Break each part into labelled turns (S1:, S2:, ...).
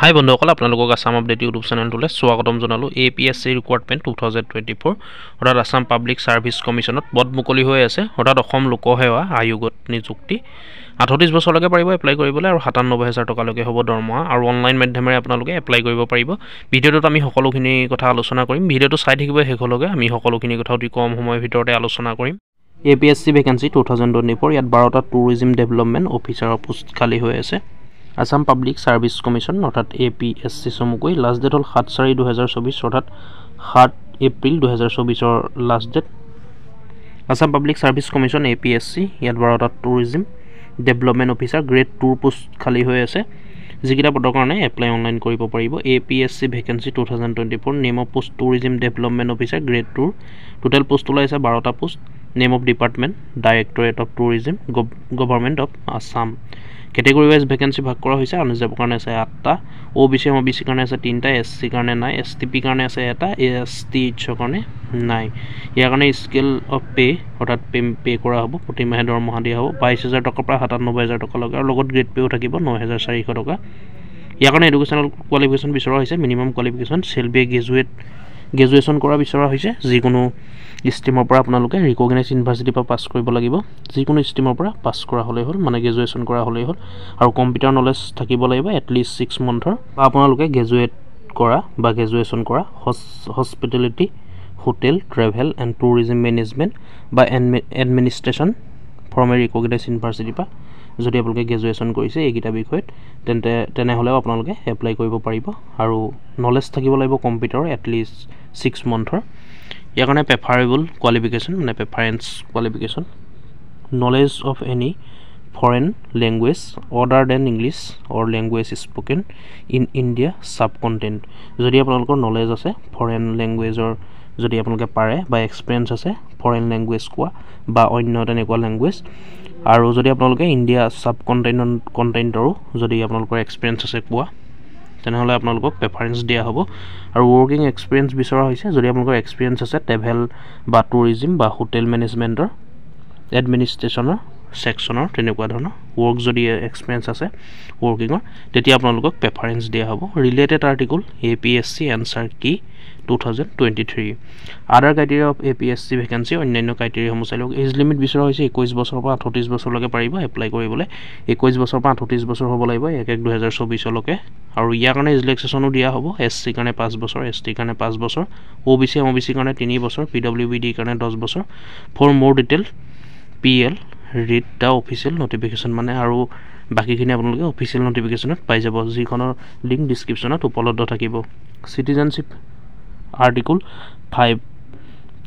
S1: হাই বন্ধুসকল, আপোনালোকক Assam update YouTube চেনেলটোলৈ স্বাগতম জনালোঁ। APSC ৰিকুৱাৰমেণ্ট 2024 অৰ্থাৎ আসাম পাব্লিক ছাৰ্ভিচ কমিশ্যনত পদ মুকলি হৈ আছে। অৰ্থাৎ অসম লোকসেৱা আয়োগত নিযুক্তি 38 বছৰলৈকে পাৰিব এপ্লাই কৰিবলৈ আৰু 97,000 টকালৈকে হ'ব দৰমহা আৰু অনলাইন মাধ্যমেৰে আপোনালোকে এপ্লাই কৰিব পাৰিব। ভিডিঅ'টোত আমি সকলোখিনি কথা আলোচনা কৰিম। ভিডিঅ'টো চাই থাকিব শেষলৈকে। আমি সকলোখিনি কথা অতি কম সময়ৰ ভিতৰতে আলোচনা কৰিম। APSC ভেকেঞ্চি 2024 ইয়াত 12টা টুৰিজিম ডেভেলপমেণ্ট অফিচাৰৰ পোষ্ট খালী হৈ আছে। আসাম পাব্লিক ছাৰ্ভিচ কমিশ্যন অৰ্থাৎ APSC চমুকৈ লাষ্ট ডেট হ'ল 7/4/2024 অৰ্থাৎ 7 এপ্ৰিল 2024 last date. Assam public service commission APSC ইয়াত 12টা tourism development officer grade 2 post খালী হৈ আছে। যিকেইটা পদৰ কাৰণে এপ্লাই অনলাইন কৰিব পাৰিব। APSC vacancy 2024 name of post tourism development officer grade 2 total post ওলাইছে 12টা post. Name of department directorate of tourism government of Assam. Category wise vacancy ভাগ কৰা হৈছে। আনৰিজাৰ্ভৰ কাৰণে আছে 8টা, OBC কাৰণে আছে 3টা, SC কাৰণে নাই, STP কাৰণে আছে 1টা, STHৰ কাৰণে নাই। ইয়াৰ কাৰণে স্কেল অফ পে অৰ্থাৎ পে কৰা হ'ব। প্ৰতি মাহে দৰমহা দিয়া হ'ব 22,000 টকাৰ পৰা 97,000 টকালৈকে আৰু লগত গ্ৰেড পেও থাকিব 9,400 টকা। ইয়াৰ কাৰণে এডুকেশ্যনেল কোৱালিফিকেশ্যন বিচৰা হৈছে। Minimum qualification shall be graduation কৰা বিচৰা হৈছে। যিকোনো ষ্ট্ৰীমৰ পৰা আপোনালোকে ৰিকগনাইজ ইউনিভাৰ্চিটিৰ পৰা পাছ কৰিব লাগিব। যিকোনো ষ্ট্ৰীমৰ পৰা পাছ কৰা হ'লেই হ'ল, মানে গ্ৰেজুৱেশ্যন কৰা হ'লেই হ'ল আৰু কম্পিউটাৰ নলেজ থাকিব লাগিব এটলিষ্ট 6 মান্থৰ। বা আপোনালোকে গ্ৰেজুৱেট কৰা বা গ্ৰেজুৱেশ্যন কৰা hospitality, hotel, travel and tourism management বা এডমিনিষ্ট্ৰেশ্যন ফ্ৰম এ ৰিকগনাইজ ইউনিভাৰ্চিটিৰ পৰা যদি আপোনালোকে গ্ৰেজুৱেশ্যন কৰিছে এইকেইটা বিষয়ত তেনেহ'লেও আপোনালোকে এপ্লাই কৰিব পাৰিব আৰু নলেজ থাকিব লাগিব কম্পিউটাৰৰ এটলিষ্ট 6 মান্থৰ। ইয়াৰ কাৰণে প্ৰেফাৰেবল কোৱালিফিকেশ্যন মানে preference qualification knowledge of any foreign language other than English or language spoken in India sub content. যদি আপোনালোকৰ নলেজ আছে ফৰেন লেংগুৱেজৰ, যদি আপোনালোকে পাৰে বা এক্সপিৰিয়েঞ্চ আছে ফৰেন লেংগুৱেজ কোৱা বা অন্য তেনেকুৱা লেংগুৱেজ, আৰু যদি আপোনালোকে ইণ্ডিয়া ছাব কণ্টেণ্টৰো যদি আপোনালোকৰ এক্সপিৰিয়েঞ্চ আছে কোৱা, তেনেহ'লে আপোনালোকক প্ৰেফাৰেঞ্চ দিয়া হ'ব। আৰু ৱৰ্কিং এক্সপিৰিয়েঞ্চ বিচৰা হৈছে। যদি আপোনালোকৰ এক্সপিৰিয়েঞ্চ আছে ট্ৰেভেল বা টুৰিজিম বা হোটেল মেনেজমেণ্টৰ, এডমিনিষ্ট্ৰেশ্যনৰ ছেকশ্যনৰ তেনেকুৱা ধৰণৰ ৱৰ্ক যদি এক্সপিৰিয়েঞ্চ আছে ৱৰ্কিঙৰ, তেতিয়া আপোনালোকক প্ৰেফাৰেঞ্চ দিয়া হ'ব। ৰিলেটেড আৰ্টিকল APSC এনচাৰ কি 2023। আদাৰ ক্ৰাইটেৰিয়া অফ APSC ভেকেঞ্চি অন্যান্য ক্ৰাইটেৰিয়াসমূহ চাই লওক। এজ লিমিট বিচৰা হৈছে 21 বছৰৰ পৰা 38 বছৰলৈকে পাৰিব এপ্লাই কৰিবলৈ। 21 বছৰৰ পৰা 38 বছৰ হ'ব লাগিব 1/1/2024লৈকে। আৰু ইয়াৰ কাৰণে এজ ৰিলেক্সেশ্যনো দিয়া হ'ব। SC কাৰণে 5 বছৰ, ST কাৰণে 5 বছৰ, OBC কাৰণে 3 বছৰ, PWBD কাৰণে 10 বছৰ। For more detail PL read the official notification মানে আৰু বাকীখিনি আপোনালোকে অফিচিয়েল নটিফিকেশ্যনত পাই যাব, যিখনৰ লিংক ডিছক্ৰিপশ্যনত উপলব্ধ থাকিব। Citizenship article 5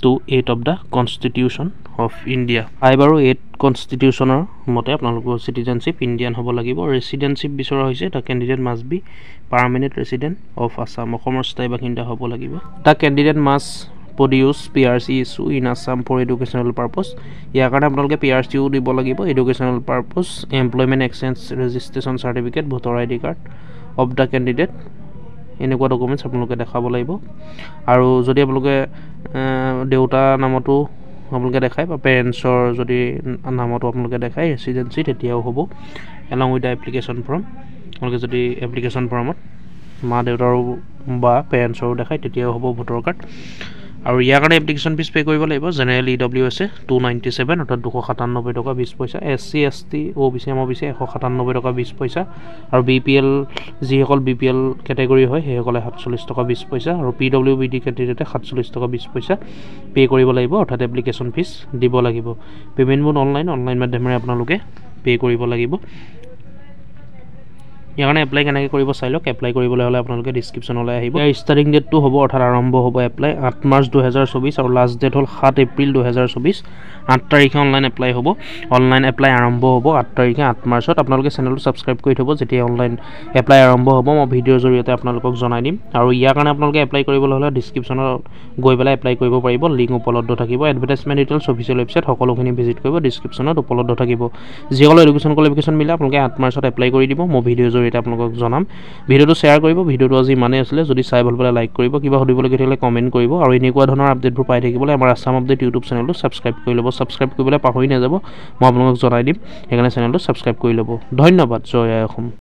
S1: to 8 of the constitution of India. 5 আৰু 8 কনষ্টিটিউশ্যনৰ মতে আপোনালোকৰ চিটিজেনশ্বিপ ইণ্ডিয়ান হ'ব লাগিব। ৰেচিডেণ্টশ্বিপ বিচৰা হৈছে। The candidate must be permanent resident of Assam, অসমৰ স্থায়ী বাসিন্দা হ'ব লাগিব। The candidate must produce PRC issue in Assam for educational purpose. ইয়াৰ কাৰণে আপোনালোকে PRCও দিব লাগিব। Educational purpose, employment exchange registration certificate, voter ID card of the candidate, এনেকুৱা ডকুমেণ্টছ আপোনালোকে দেখাব লাগিব। আৰু যদি আপোনালোকে দেউতা নামতো আপোনালোকে দেখায় বা পেৰেণ্টছৰ যদি নামতো আপোনালোকে দেখায় ৰেচিডেঞ্চি, তেতিয়াও হ'ব। Along with the application form, আপোনালোকে যদি এপ্লিকেশ্যন ফৰ্মত মা দেউতাৰো বা পেৰেণ্টছৰো দেখায় তেতিয়াও হ'ব ভোটাৰ কাৰ্ড। আৰু ইয়াৰ কাৰণে এপ্লিকেশ্যন ফিজ পে' কৰিব লাগিব। জেনেৰেল EWS 297 অৰ্থাৎ 297 টকা 20 পইচা। SC ST OBC 197 টকা 20 পইচা। আৰু BPL যিসকল BPL কেটেগৰী হয় সেইসকলে 47 টকা 20 পইচা। আৰু PWBD কেণ্ডিডেটে 47 টকা 20 পইচা পে' কৰিব লাগিব, অৰ্থাৎ এপ্লিকেশ্যন ফিজ দিব লাগিব। পে'মেণ্ট মোড অনলাইন মাধ্যমেৰে আপোনালোকে পে' কৰিব লাগিব। ইয়াৰ কাৰণে এপ্লাই কেনেকৈ কৰিব চাই লওক। এপ্লাই কৰিবলৈ হ'লে আপোনালোকে ডিছক্ৰিপশ্যনলৈ আহিব। ইয়াৰ ষ্টাৰ্টিং ডেটটো হ'ব অৰ্থাৎ আৰম্ভ হ'ব এপ্লাই 8 মাৰ্চ 2024 আৰু লাষ্ট ডেট হ'ল 7 এপ্ৰিল 2024। 8 তাৰিখে অনলাইন এপ্লাই হ'ব। অনলাইন এপ্লাই আৰম্ভ হ'ব 8 তাৰিখে 8 মাৰ্চত। আপোনালোকে চেনেলটো ছাবস্ক্ৰাইব কৰি থ'ব, যেতিয়া অনলাইন এপ্লাই আৰম্ভ হ'ব মই ভিডিঅ'ৰ জৰিয়তে আপোনালোকক জনাই দিম। আৰু ইয়াৰ কাৰণে আপোনালোকে এপ্লাই কৰিবলৈ হ'লে ডিছক্ৰিপশ্যনত গৈ পেলাই এপ্লাই কৰিব পাৰিব, লিংক উপলব্ধ থাকিব। এডভাৰটাইজমেণ্ট ডিটেইলছ অফিচিয়েল ৱেবছাইট সকলোখিনি ভিজিট কৰিব, ডিছক্ৰিপশ্যনত উপলব্ধ থাকিব। যিসকলৰ এডুকেশ্যন কোৱালিফিকেশ্যন মিলে আপোনালোকে 8 মাৰ্চত এপ্লাই কৰি দিব। মই ভিডিঅ'ৰ জৰিয়তে আপোনালোকক জনাম। ভিডিঅ'টো শ্বেয়াৰ কৰিব। ভিডিঅ'টো আজি ইমানেই আছিলে। যদি চাই ভাল পালে লাইক কৰিব, কিবা সুধিবলগীয়া থাকিলে কমেণ্ট কৰিব। আৰু এনেকুৱা ধৰণৰ আপডেটবোৰ পাই থাকিবলৈ আমাৰ আছাম আপডেট ইউটিউব চেনেলটো ছাবস্ক্ৰাইব কৰি ল'ব। ছাবস্ক্ৰাইব কৰিবলৈ পাহৰি নাযাব, মই আপোনালোকক জনাই দিম। সেইকাৰণে চেনেলটো ছাবস্ক্ৰাইব কৰি ল'ব। ধন্যবাদ। জয় আই অসম।